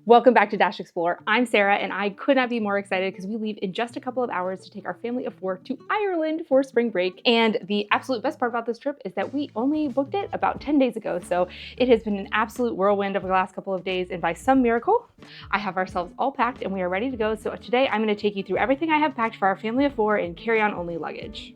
Welcome back to Dash Explore. I'm Sarah and I could not be more excited because we leave in just a couple of hours to take our family of 4 to Ireland for spring break. And the absolute best part about this trip is that we only booked it about 10 days ago. So it has been an absolute whirlwind over the last couple of days. And by some miracle, I have ourselves all packed and we are ready to go. So today I'm going to take you through everything I have packed for our family of 4 in carry-on only luggage.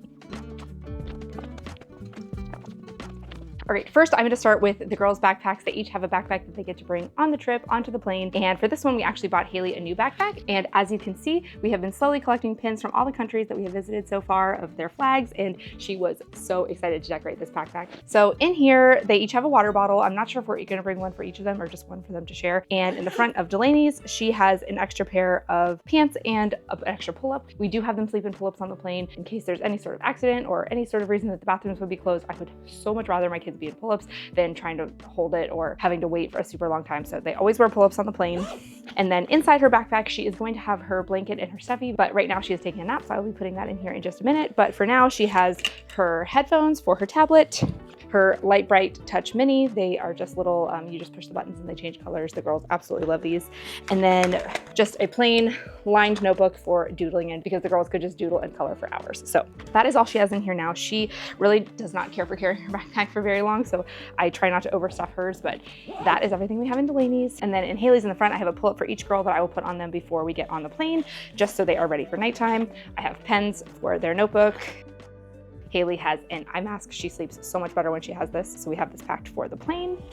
All right, first I'm going to start with the girls' backpacks. They each have a backpack that they get to bring on the trip, onto the plane. And for this one, we actually bought Haley a new backpack. And as you can see, we have been slowly collecting pins from all the countries that we have visited so far of their flags. And she was so excited to decorate this backpack. So in here, they each have a water bottle. I'm not sure if we're going to bring one for each of them or just one for them to share. And in the front of Delaney's, she has an extra pair of pants and an extra pull-up. We do have them sleep in pull-ups on the plane in case there's any sort of accident or any sort of reason that the bathrooms would be closed. I would so much rather my kids be in pull-ups than trying to hold it or having to wait for a super long time. So they always wear pull-ups on the plane. And then inside her backpack, she is going to have her blanket and her stuffy, but right now she is taking a nap, so I will be putting that in here in just a minute. But for now, she has her headphones for her tablet, her Light Bright Touch Mini. They are just little, you just push the buttons and they change colors. The girls absolutely love these. And then just a plain lined notebook for doodling in because the girls could just doodle and color for hours. So that is all she has in here now. She really does not care for carrying her backpack for very long, so I try not to overstuff hers, but that is everything we have in Delaney's. And then in Haley's in the front, I have a pull-up for each girl that I will put on them before we get on the plane, just so they are ready for nighttime. I have pens for their notebook. Haley has an eye mask. She sleeps so much better when she has this, so we have this packed for the plane.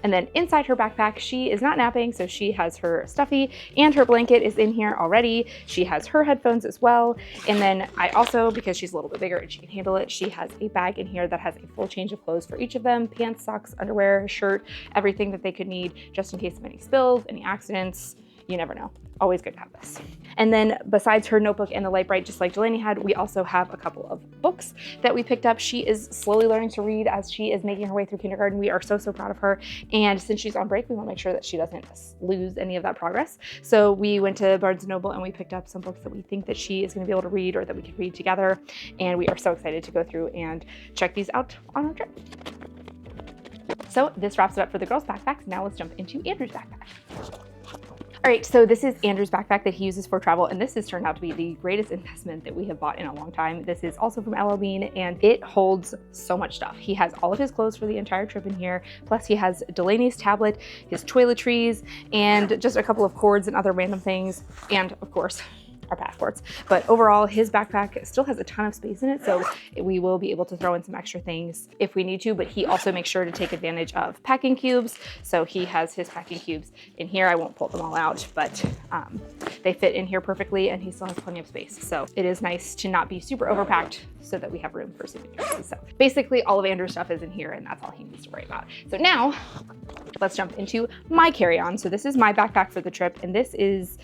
And then inside her backpack, she is not napping, so she has her stuffy and her blanket is in here already. She has her headphones as well. And then I also, because she's a little bit bigger and she can handle it, she has a bag in here that has a full change of clothes for each of them: pants, socks, underwear, shirt, everything that they could need just in case of any spills, any accidents. You never know. Always good to have this. And then besides her notebook and the Light Bright, just like Delaney had, we also have a couple of books that we picked up. She is slowly learning to read as she is making her way through kindergarten. We are so proud of her. And since she's on break, we want to make sure that she doesn't lose any of that progress. So we went to Barnes & Noble and we picked up some books that we think that she is going to be able to read or that we could read together. And we are so excited to go through and check these out on our trip. So this wraps it up for the girls' backpacks. Now let's jump into Andrew's backpack. All right, so this is Andrew's backpack that he uses for travel, and this has turned out to be the greatest investment that we have bought in a long time. This is also from LL Bean, and it holds so much stuff. He has all of his clothes for the entire trip in here, plus he has Delaney's tablet, his toiletries, and just a couple of cords and other random things, and of course, our passports. But overall, his backpack still has a ton of space in it, so we will be able to throw in some extra things if we need to, but he also makes sure to take advantage of packing cubes. So he has his packing cubes in here. I won't pull them all out, but they fit in here perfectly and he still has plenty of space. So it is nice to not be super overpacked so that we have room for souvenirs. So basically all of Andrew's stuff is in here and that's all he needs to worry about. So now let's jump into my carry-on. So this is my backpack for the trip, and this is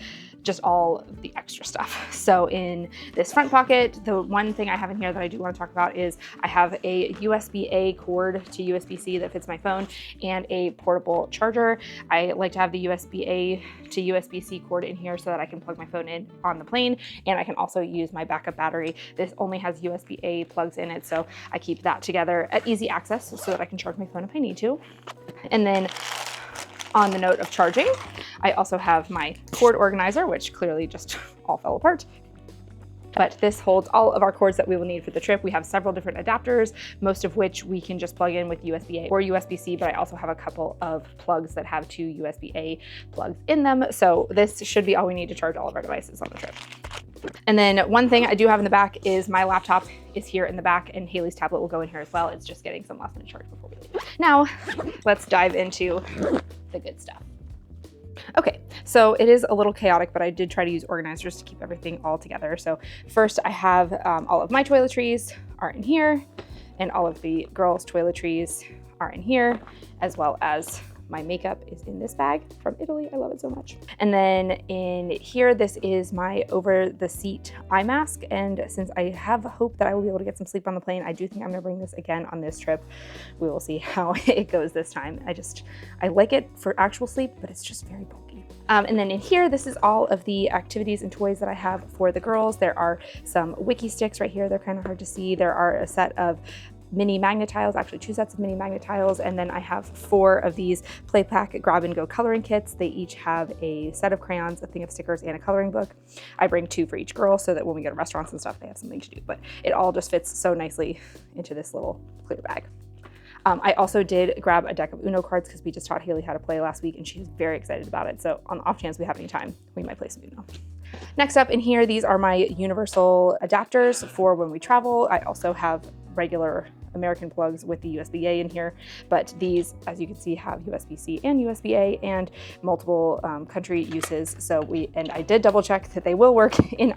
just all of the extra stuff. So in this front pocket, the one thing I have in here that I do want to talk about is I have a USB-A cord to USB-C that fits my phone and a portable charger. I like to have the USB-A to USB-C cord in here so that I can plug my phone in on the plane, and I can also use my backup battery. This only has USB-A plugs in it, so I keep that together at easy access so that I can charge my phone if I need to. And then on the note of charging, I also have my cord organizer, which clearly just all fell apart. But this holds all of our cords that we will need for the trip. We have several different adapters, most of which we can just plug in with USB-A or USB-C, but I also have a couple of plugs that have 2 USB-A plugs in them. So this should be all we need to charge all of our devices on the trip. And then one thing I do have in the back is my laptop is here in the back, and Haley's tablet will go in here as well. It's just getting some last minute charge before we leave. Now, let's dive into the good stuff. Okay, so it is a little chaotic, but I did try to use organizers to keep everything all together. So first I have all of my toiletries are in here, and all of the girls' toiletries are in here, as well as my makeup is in this bag from Italy. I love it so much. And then in here, this is my over the seat eye mask. And since I have hope that I will be able to get some sleep on the plane, I do think I'm gonna bring this again on this trip. We will see how it goes this time. I like it for actual sleep, but it's just very bulky. And then in here, this is all of the activities and toys that I have for the girls. There are some wiki sticks right here. They're kind of hard to see. There are a set of mini magnet tiles, actually 2 sets of mini magnet tiles, and then I have 4 of these Play Pack grab and go coloring kits. They each have a set of crayons, a thing of stickers, and a coloring book. I bring 2 for each girl so that when we go to restaurants and stuff, they have something to do, but it all just fits so nicely into this little clear bag. I also did grab a deck of Uno cards because we just taught Haley how to play last week and she's very excited about it. So on the off chance we have any time, we might play some Uno. Next up in here, these are my universal adapters for when we travel. I also have regular American plugs with the USB-A in here, but these, as you can see, have USB-C and USB-A and multiple country uses. So I did double check that they will work in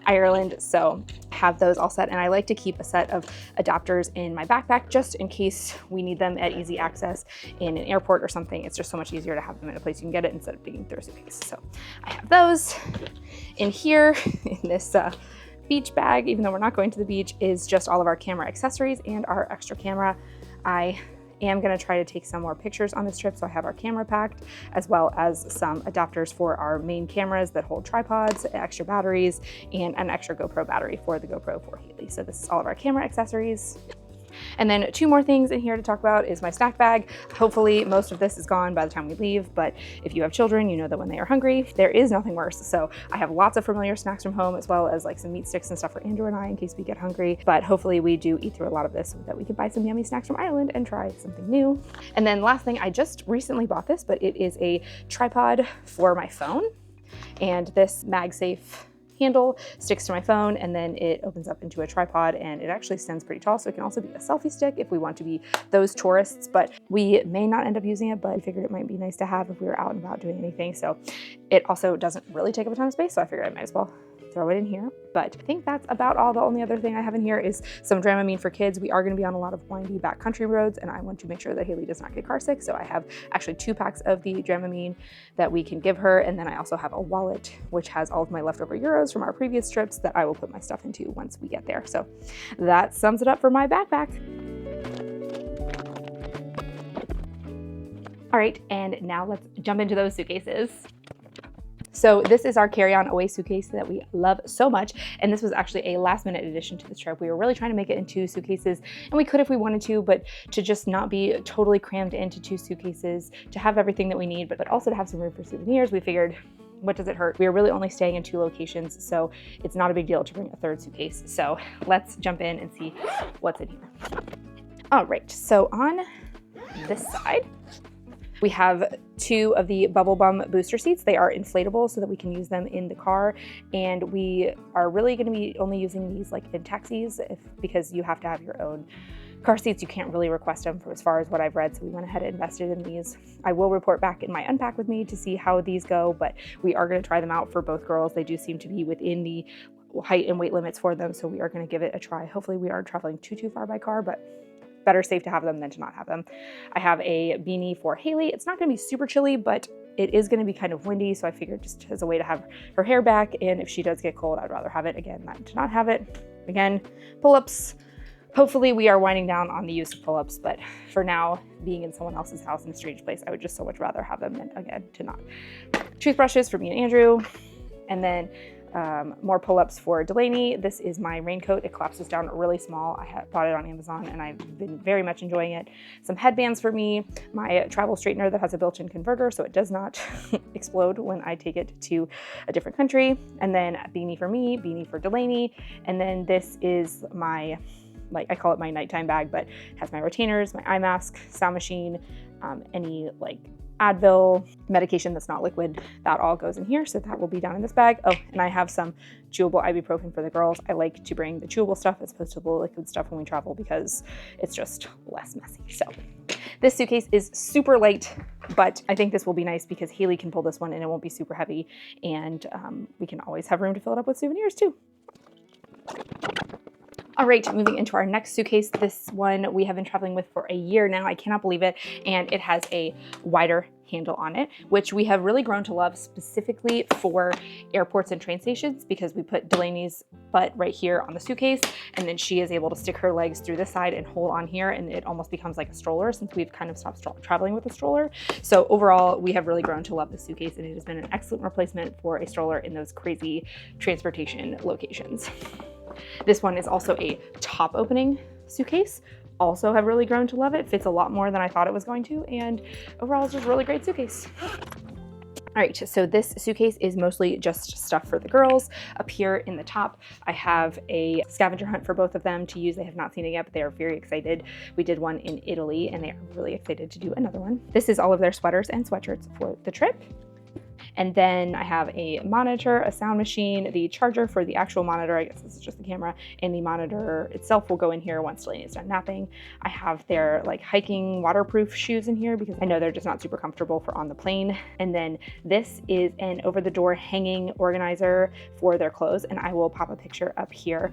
Ireland, so have those all set. And I like to keep a set of adapters in my backpack just in case we need them at easy access in an airport or something. It's just so much easier to have them in a place you can get it instead of digging through a suitcase. So I have those in here in this beach bag. Even though we're not going to the beach, is just all of our camera accessories and our extra camera. I am going to try to take some more pictures on this trip, so I have our camera packed, as well as some adapters for our main cameras that hold tripods, extra batteries, and an extra GoPro battery for the GoPro for Haley. So this is all of our camera accessories. And then 2 more things in here to talk about is my snack bag. Hopefully most of this is gone by the time we leave, but if you have children, you know that when they are hungry, there is nothing worse. So I have lots of familiar snacks from home, as well as like some meat sticks and stuff for Andrew and I in case we get hungry. But hopefully we do eat through a lot of this so that we can buy some yummy snacks from Ireland and try something new. And then last thing, I just recently bought this, but it is a tripod for my phone. And this MagSafe handle sticks to my phone, and then it opens up into a tripod, and it actually stands pretty tall, so it can also be a selfie stick if we want to be those tourists. But we may not end up using it, but I figured it might be nice to have if we were out and about doing anything. So it also doesn't really take up a ton of space, so I figured I might as well throw it in here. But I think that's about all. The only other thing I have in here is some Dramamine for kids. We are going to be on a lot of windy backcountry roads, and I want to make sure that Haley does not get car sick. So I have actually 2 packs of the Dramamine that we can give her. And then I also have a wallet, which has all of my leftover euros from our previous trips that I will put my stuff into once we get there. So that sums it up for my backpack. All right, and now let's jump into those suitcases. So this is our carry-on away suitcase that we love so much. And this was actually a last minute addition to this trip. We were really trying to make it in 2 suitcases, and we could if we wanted to, but to just not be totally crammed into 2 suitcases, to have everything that we need, but also to have some room for souvenirs, we figured, what does it hurt? We are really only staying in 2 locations, so it's not a big deal to bring a 3rd suitcase. So let's jump in and see what's in here. All right, so on this side, we have 2 of the Bubble Bum booster seats. They are inflatable so that we can use them in the car. And we are really gonna be only using these like in taxis because you have to have your own car seats. You can't really request them from as far as what I've read. So we went ahead and invested in these. I will report back in my unpack with me to see how these go, but we are gonna try them out for both girls. They do seem to be within the height and weight limits for them. So we are gonna give it a try. Hopefully we aren't traveling too far by car, but better safe to have them than to not have them. I have a beanie for Haley. It's not gonna be super chilly, but it is gonna be kind of windy, so I figured just as a way to have her hair back, and if she does get cold, I'd rather have it again than to not have it. Again, pull-ups. Hopefully we are winding down on the use of pull-ups, but for now, being in someone else's house in a strange place, I would just so much rather have them than, again, to not. Toothbrushes for me and Andrew, and then more pull-ups for Delaney. This is my raincoat. It collapses down really small. I bought it on Amazon and I've been very much enjoying it. Some headbands for me, my travel straightener that has a built-in converter so it does not explode when I take it to a different country, and then a beanie for me, beanie for Delaney, and then this is my, like I call it my nighttime bag, but it has my retainers, my eye mask, sound machine, any like Advil, medication that's not liquid, that all goes in here. So that will be down in this bag. Oh, and I have some chewable ibuprofen for the girls. I like to bring the chewable stuff as opposed to the liquid stuff when we travel because it's just less messy. So this suitcase is super light, but I think this will be nice because Haley can pull this one and it won't be super heavy. And we can always have room to fill it up with souvenirs too. All right, moving into our next suitcase. This one we have been traveling with for a year now. I cannot believe it. And it has a wider handle on it, which we have really grown to love specifically for airports and train stations because we put Delaney's butt right here on the suitcase, and then she is able to stick her legs through this side and hold on here, and it almost becomes like a stroller since we've kind of stopped traveling with a stroller. So overall, we have really grown to love this suitcase, and it has been an excellent replacement for a stroller in those crazy transportation locations. This one is also a top opening suitcase, also have really grown to love it. Fits a lot more than I thought it was going to, and overall it's just a really great suitcase. All right, so this suitcase is mostly just stuff for the girls. Up here in the top, I have a scavenger hunt for both of them to use. They have not seen it yet, but they are very excited. We did one in Italy and they are really excited to do another one. This is all of their sweaters and sweatshirts for the trip. And then I have a monitor, a sound machine, the charger for the actual monitor, I guess this is just the camera, and the monitor itself will go in here once Delaney is done napping. I have their like hiking waterproof shoes in here because I know they're just not super comfortable for on the plane. And then this is an over the door hanging organizer for their clothes, and I will pop a picture up here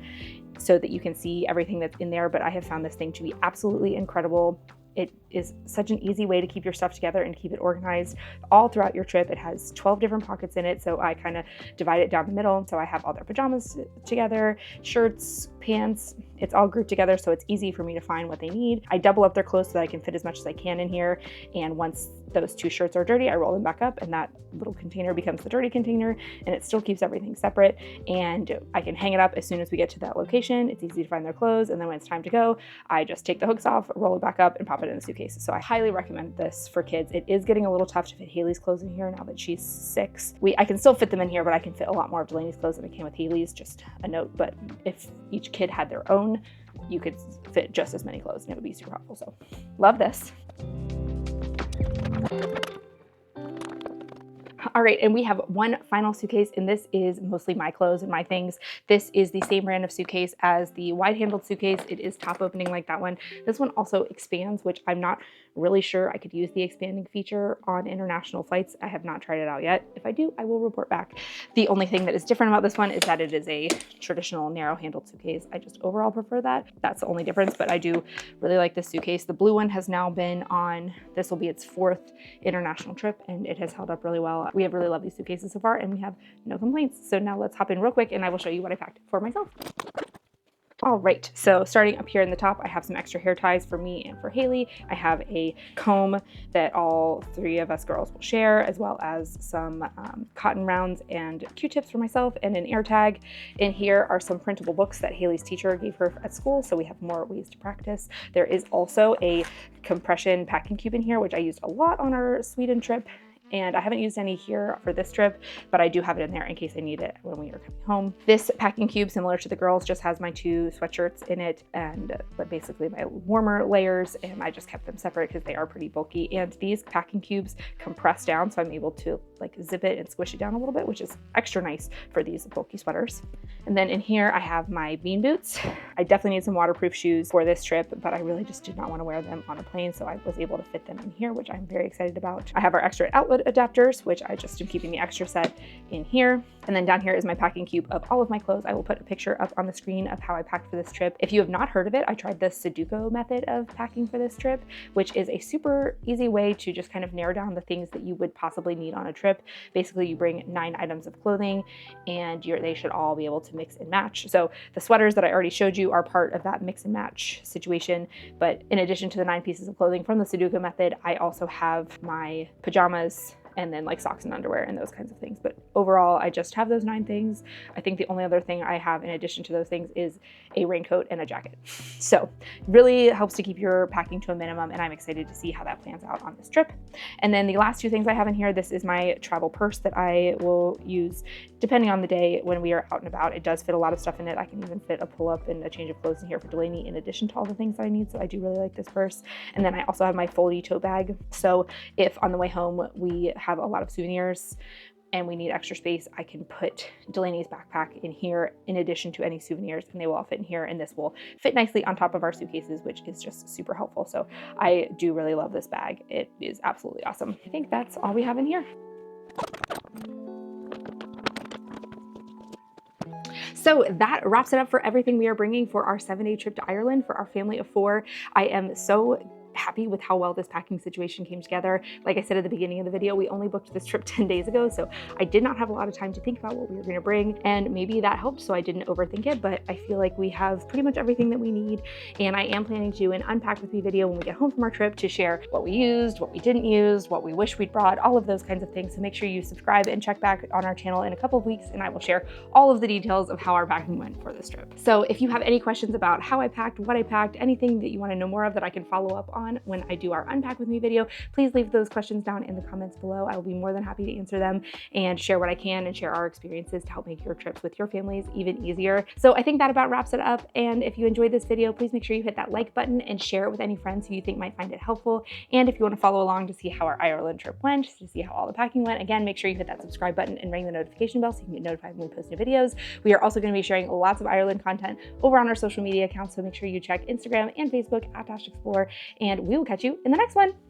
so that you can see everything that's in there, but I have found this thing to be absolutely incredible. It is such an easy way to keep your stuff together and keep it organized all throughout your trip. It has 12 different pockets in it, so I kind of divide it down the middle. So I have all their pajamas together, shirts, pants, it's all grouped together so it's easy for me to find what they need. I double up their clothes so that I can fit as much as I can in here, and once those two shirts are dirty, I roll them back up and that little container becomes the dirty container, and it still keeps everything separate, and I can hang it up as soon as we get to that location. It's easy to find their clothes, and then when it's time to go, I just take the hooks off, roll it back up, and pop it in the suitcase. So I highly recommend this for kids. It is getting a little tough to fit Haley's clothes in here now that she's 6. I can still fit them in here, but I can fit a lot more of Delaney's clothes than I can with Haley's, just a note. But if each kid had their own, you could fit just as many clothes and it would be super helpful. So love this. All right, and we have one final suitcase, and this is mostly my clothes and my things. This is the same brand of suitcase as the wide-handled suitcase. It is top opening like that one. This one also expands, which I'm not really sure I could use the expanding feature on international flights. I have not tried it out yet. If I do, I will report back. The only thing that is different about this one is that it is a traditional narrow-handled suitcase. I just overall prefer that. That's the only difference, but I do really like this suitcase. The blue one has now been on, this will be its 4th international trip, and it has held up really well. We have really loved these suitcases so far, and we have no complaints. So now let's hop in real quick and I will show you what I packed for myself. All right, so starting up here in the top, I have some extra hair ties for me and for Haley. I have a comb that all 3 of us girls will share, as well as some cotton rounds and Q-tips for myself, and an air tag. In here are some printable books that Haley's teacher gave her at school, so we have more ways to practice. There is also a compression packing cube in here, which I used a lot on our Sweden trip. And I haven't used any here for this trip, but I do have it in there in case I need it when we are coming home. This packing cube, similar to the girls, just has my 2 sweatshirts in it and but basically my warmer layers, and I just kept them separate because they are pretty bulky. And these packing cubes compress down, so I'm able to like zip it and squish it down a little bit, which is extra nice for these bulky sweaters. And then in here I have my bean boots. I definitely need some waterproof shoes for this trip, but I really just did not want to wear them on a plane, so I was able to fit them in here, which I'm very excited about. I have our extra outlet adapters, which I just am keeping the extra set in here. And then down here is my packing cube of all of my clothes. I will put a picture up on the screen of how I packed for this trip. If you have not heard of it, I tried the Sudoku method of packing for this trip, which is a super easy way to just kind of narrow down the things that you would possibly need on a trip. Basically, you bring 9 items of clothing and they should all be able to mix and match. So the sweaters that I already showed you are part of that mix and match situation. But in addition to the 9 pieces of clothing from the Sudoku method, I also have my pajamas, and then like socks and underwear and those kinds of things. But overall, I just have those 9 things. I think the only other thing I have in addition to those things is a raincoat and a jacket. So really helps to keep your packing to a minimum, and I'm excited to see how that plans out on this trip. And then the last 2 things I have in here, this is my travel purse that I will use depending on the day when we are out and about. It does fit a lot of stuff in it. I can even fit a pull-up and a change of clothes in here for Delaney in addition to all the things that I need. So I do really like this purse. And then I also have my foldy tote bag. So if on the way home we have a lot of souvenirs and we need extra space, I can put Delaney's backpack in here in addition to any souvenirs, and they will all fit in here, and this will fit nicely on top of our suitcases, which is just super helpful. So I do really love this bag. It is absolutely awesome. I think that's all we have in here. So that wraps it up for everything we are bringing for our 7-day trip to Ireland for our family of 4. I am so happy with how well this packing situation came together. Like I said at the beginning of the video, we only booked this trip 10 days ago, so I did not have a lot of time to think about what we were going to bring, and maybe that helped so I didn't overthink it, but I feel like we have pretty much everything that we need, and I am planning to do an unpack with me video when we get home from our trip to share what we used, what we didn't use, what we wish we'd brought, all of those kinds of things. So make sure you subscribe and check back on our channel in a couple of weeks, and I will share all of the details of how our packing went for this trip. So if you have any questions about how I packed, what I packed, anything that you want to know more of that I can follow up on when I do our unpack with me video, please leave those questions down in the comments below. I will be more than happy to answer them and share what I can and share our experiences to help make your trips with your families even easier. So I think that about wraps it up. And if you enjoyed this video, please make sure you hit that like button and share it with any friends who you think might find it helpful. And if you want to follow along to see how our Ireland trip went, to see how all the packing went, again, make sure you hit that subscribe button and ring the notification bell so you can get notified when we post new videos. We are also going to be sharing lots of Ireland content over on our social media accounts, so make sure you check Instagram and Facebook at @Explore, and we will catch you in the next one.